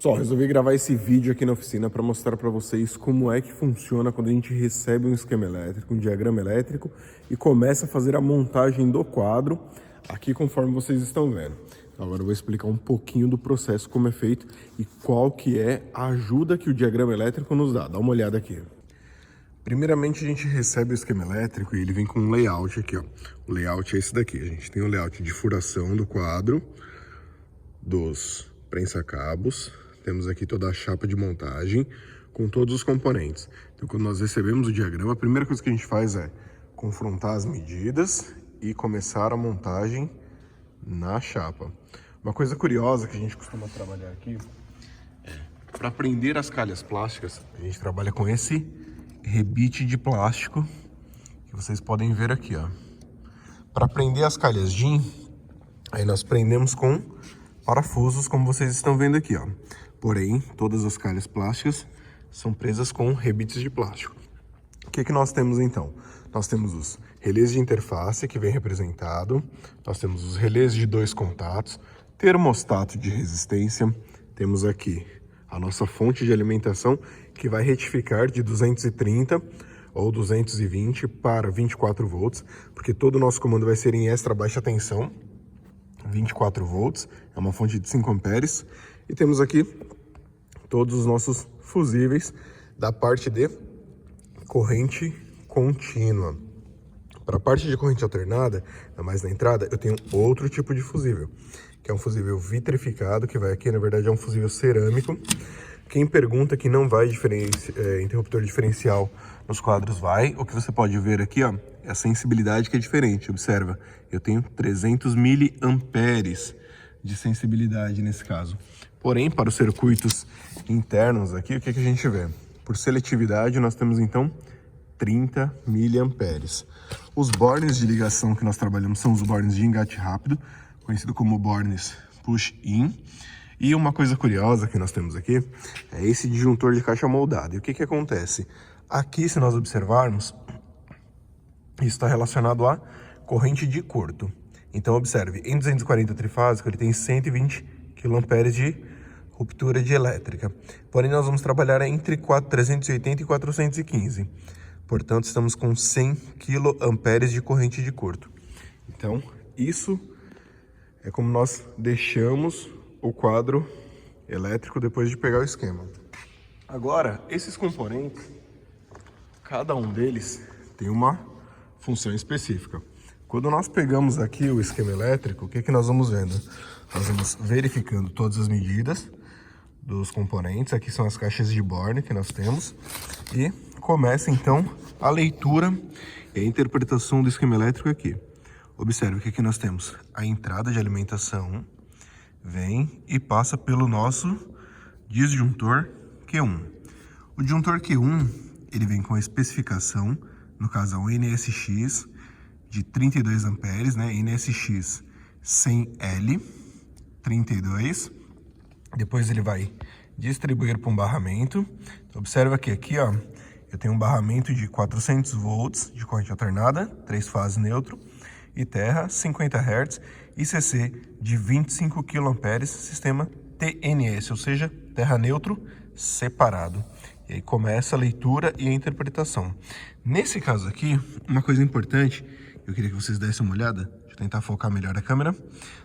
Pessoal, resolvi gravar esse vídeo aqui na oficina para mostrar para vocês como é que funciona quando a gente recebe um esquema elétrico, um diagrama elétrico e começa a fazer a montagem do quadro aqui conforme vocês estão vendo. Então, agora eu vou explicar um pouquinho do processo, como é feito e qual que é a ajuda que o diagrama elétrico nos dá. Dá uma olhada aqui. Primeiramente a gente recebe o esquema elétrico e ele vem com um layout aqui, ó. O layout é esse daqui. A gente tem o layout de furação do quadro, dos prensa-cabos. Temos aqui toda a chapa de montagem com todos os componentes. Então, quando nós recebemos o diagrama, a primeira coisa que a gente faz é confrontar as medidas e começar a montagem na chapa. Uma coisa curiosa que a gente costuma trabalhar aqui é, para prender as calhas plásticas, a gente trabalha com esse rebite de plástico que vocês podem ver aqui, ó. Para prender as calhas DIN, aí nós prendemos com parafusos, como vocês estão vendo aqui, ó. Porém, todas as calhas plásticas são presas com rebites de plástico. O que nós temos então? Nós temos os relés de interface, que vem representado. Nós temos os relés de 2 contatos, termostato de resistência. Temos aqui a nossa fonte de alimentação, que vai retificar de 230 ou 220 para 24 volts, porque todo o nosso comando vai ser em extra baixa tensão. 24 volts, é uma fonte de 5 amperes. E temos aqui todos os nossos fusíveis da parte de corrente contínua. Para a parte de corrente alternada, mais na entrada, eu tenho outro tipo de fusível, que é um fusível vitrificado, que vai aqui, na verdade é um fusível cerâmico. Quem pergunta que não vai interruptor diferencial nos quadros vai. O que você pode ver aqui, ó, é a sensibilidade que é diferente. Observa, eu tenho 300 miliamperes de sensibilidade nesse caso. Porém, para os circuitos internos aqui, o que a gente vê? Por seletividade, nós temos então 30 miliamperes. Os bornes de ligação que nós trabalhamos são os bornes de engate rápido, conhecido como bornes push-in. E uma coisa curiosa que nós temos aqui é esse disjuntor de caixa moldado. E o que acontece? Aqui, se nós observarmos, isso está relacionado à corrente de curto. Então, observe, em 240 trifásico, ele tem 120 kA de ruptura de elétrica. Porém, nós vamos trabalhar entre 380 e 415. Portanto, estamos com 100 kA de corrente de curto. Então, isso é como nós deixamos o quadro elétrico depois de pegar o esquema. Agora, esses componentes, cada um deles tem uma função específica. Quando nós pegamos aqui o esquema elétrico, o que nós vamos vendo? Nós vamos verificando todas as medidas dos componentes. Aqui são as caixas de borne que nós temos. E começa então a leitura e a interpretação do esquema elétrico aqui. Observe que aqui nós temos a entrada de alimentação, vem e passa pelo nosso disjuntor Q1. O disjuntor Q1, ele vem com a especificação, no caso é um NSX de 32 amperes, né? NSX 100L 32. Depois ele vai distribuir para um barramento. Então, observa que aqui, ó, eu tenho um barramento de 400 volts de corrente alternada, 3 fases neutro, e terra 50 Hz, e CC de 25 kA, sistema TNS, ou seja, terra neutro separado. E aí começa a leitura e a interpretação. Nesse caso aqui, uma coisa importante, eu queria que vocês dessem uma olhada, deixa eu tentar focar melhor a câmera.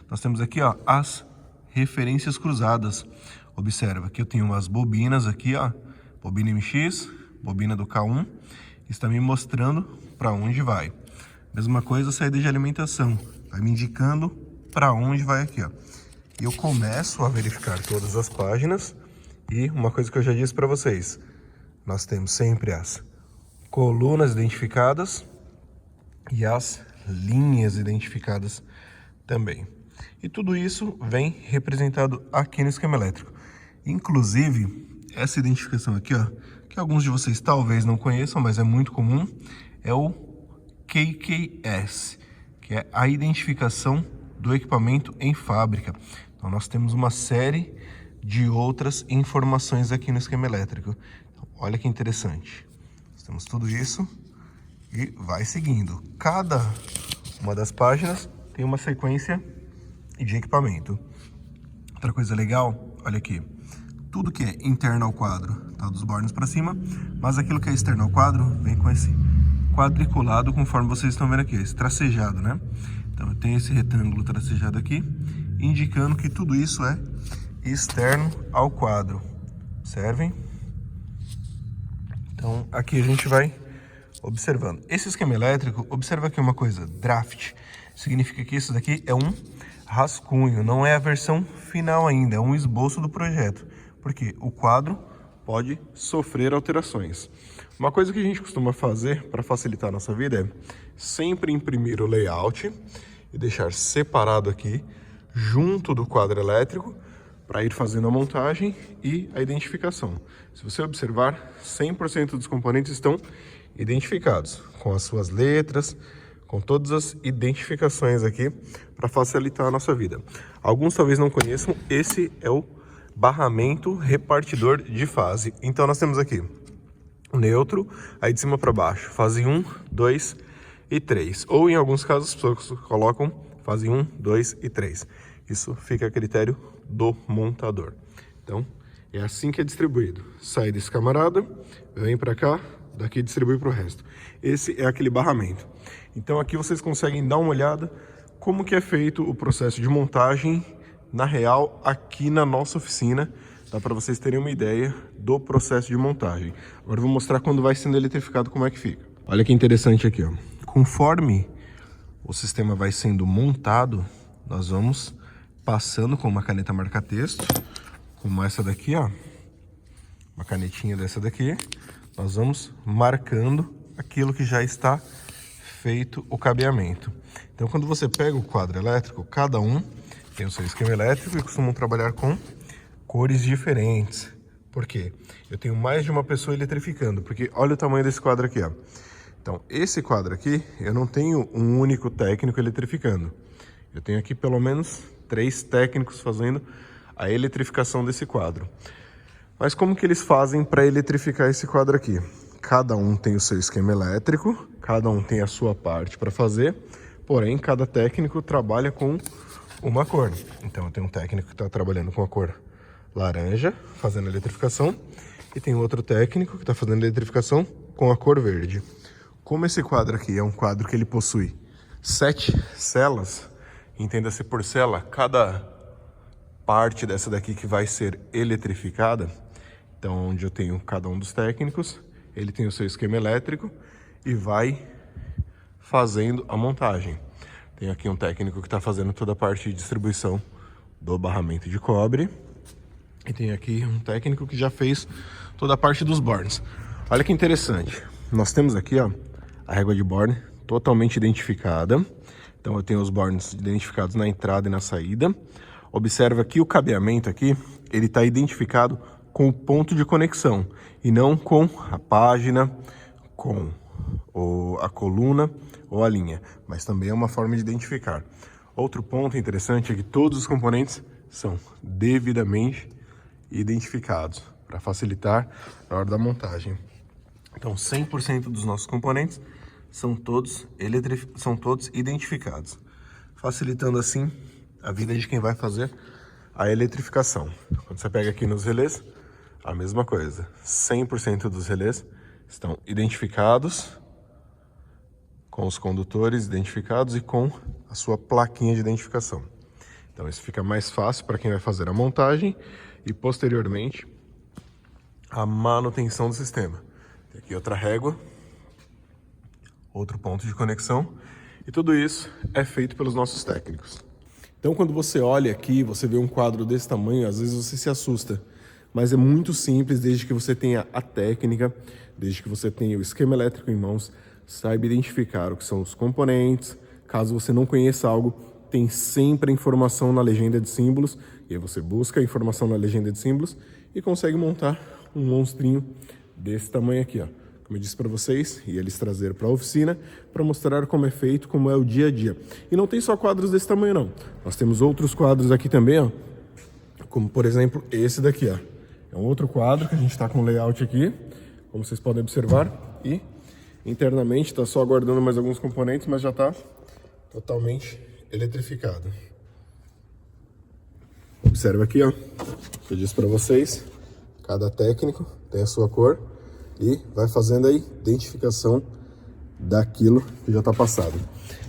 Nós temos aqui, ó, as referências cruzadas. Observa que eu tenho umas bobinas aqui, ó, bobina MX, bobina do K1, está me mostrando para onde vai. Mesma coisa a saída de alimentação, vai me indicando para onde vai aqui, ó. E eu começo a verificar todas as páginas e uma coisa que eu já disse para vocês, nós temos sempre as colunas identificadas e as linhas identificadas também. E tudo isso vem representado aqui no esquema elétrico. Inclusive, essa identificação aqui, ó, que alguns de vocês talvez não conheçam, mas é muito comum, é o QQS, que é a identificação do equipamento em fábrica. Então, nós temos uma série de outras informações aqui no esquema elétrico. Então, olha que interessante. Nós temos tudo isso e vai seguindo. Cada uma das páginas tem uma sequência de equipamento. Outra coisa legal, olha aqui. tudo que é interno ao quadro tá dos bornes para cima, mas aquilo que é externo ao quadro vem com esse quadriculado, conforme vocês estão vendo aqui, esse tracejado, né? Então eu tenho esse retângulo tracejado aqui, indicando que tudo isso é externo ao quadro. Observem. Então aqui a gente vai observando. Esse esquema elétrico, observa aqui uma coisa, draft, significa que isso daqui é um rascunho, não é a versão final ainda, é um esboço do projeto, porque o quadro pode sofrer alterações. Uma coisa que a gente costuma fazer para facilitar a nossa vida é sempre imprimir o layout e deixar separado aqui, junto do quadro elétrico, para ir fazendo a montagem e a identificação. Se você observar, 100% dos componentes estão identificados, com as suas letras, com todas as identificações aqui, para facilitar a nossa vida. Alguns talvez não conheçam, esse é o barramento repartidor de fase. Então nós temos aqui o neutro, aí de cima para baixo, fase 1, 2 e 3. Ou em alguns casos as pessoas colocam fase 1, 2 e 3. Isso fica a critério do montador. Então é assim que é distribuído. Sai desse camarada, vem para cá, daqui distribui para o resto. Esse é aquele barramento. Então aqui vocês conseguem dar uma olhada como que é feito o processo de montagem na real aqui na nossa oficina. Dá para vocês terem uma ideia do processo de montagem. Agora eu vou mostrar quando vai sendo eletrificado como é que fica. Olha que interessante aqui, ó. Conforme o sistema vai sendo montado, nós vamos passando com uma caneta marca-texto, como essa daqui, ó. Uma canetinha dessa daqui. Nós vamos marcando aquilo que já está feito o cabeamento. Então, quando você pega o quadro elétrico, cada um tem o seu esquema elétrico e costumam trabalhar com cores diferentes. Por quê? Eu tenho mais de uma pessoa eletrificando, porque olha o tamanho desse quadro aqui, ó. Então, esse quadro aqui, eu não tenho um único técnico eletrificando. Eu tenho aqui pelo menos 3 técnicos fazendo a eletrificação desse quadro. Mas como que eles fazem para eletrificar esse quadro aqui? Cada um tem o seu esquema elétrico, cada um tem a sua parte para fazer, porém cada técnico trabalha com uma cor. Então eu tenho um técnico que está trabalhando com a cor laranja, fazendo a eletrificação, e tem outro técnico que está fazendo a eletrificação com a cor verde. Como esse quadro aqui é um quadro que ele possui 7 celas, entenda-se por cela, cada parte dessa daqui que vai ser eletrificada, então onde eu tenho cada um dos técnicos, ele tem o seu esquema elétrico e vai fazendo a montagem. Tem aqui um técnico que está fazendo toda a parte de distribuição do barramento de cobre. E tem aqui um técnico que já fez toda a parte dos bornes. Olha que interessante. Nós temos aqui, ó, a régua de borne totalmente identificada. Então eu tenho os bornes identificados na entrada e na saída. Observa que o cabeamento aqui, ele está identificado com o ponto de conexão e não com a página, com a coluna ou a linha, mas também é uma forma de identificar. Outro ponto interessante é que todos os componentes são devidamente identificados para facilitar a hora da montagem. Então 100% dos nossos componentes são todos identificados, facilitando assim a vida de quem vai fazer a eletrificação. Quando você pega aqui nos relés, a mesma coisa, 100% dos relés estão identificados, com os condutores identificados e com a sua plaquinha de identificação. Então isso fica mais fácil para quem vai fazer a montagem e posteriormente a manutenção do sistema. Tem aqui outra régua, outro ponto de conexão e tudo isso é feito pelos nossos técnicos. Então quando você olha aqui, você vê um quadro desse tamanho, às vezes você se assusta. Mas é muito simples, desde que você tenha a técnica, desde que você tenha o esquema elétrico em mãos, saiba identificar o que são os componentes. Caso você não conheça algo, tem sempre a informação na legenda de símbolos, e aí você busca a informação na legenda de símbolos e consegue montar um monstrinho desse tamanho aqui, ó. Como eu disse para vocês, e eles trazeram para a oficina para mostrar como é feito, como é o dia a dia. E não tem só quadros desse tamanho, não. Nós temos outros quadros aqui também, ó, como por exemplo esse daqui, ó. É um outro quadro que a gente está com layout aqui, como vocês podem observar, e internamente está só aguardando mais alguns componentes, mas já está totalmente eletrificado. Observa aqui, ó, eu disse para vocês, Cada técnico tem a sua cor e vai fazendo a identificação daquilo que já está passado.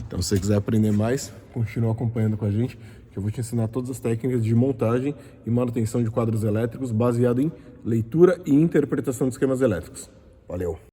Então, se você quiser aprender mais, continua acompanhando com a gente, que eu vou te ensinar todas as técnicas de montagem e manutenção de quadros elétricos baseado em leitura e interpretação de esquemas elétricos. Valeu!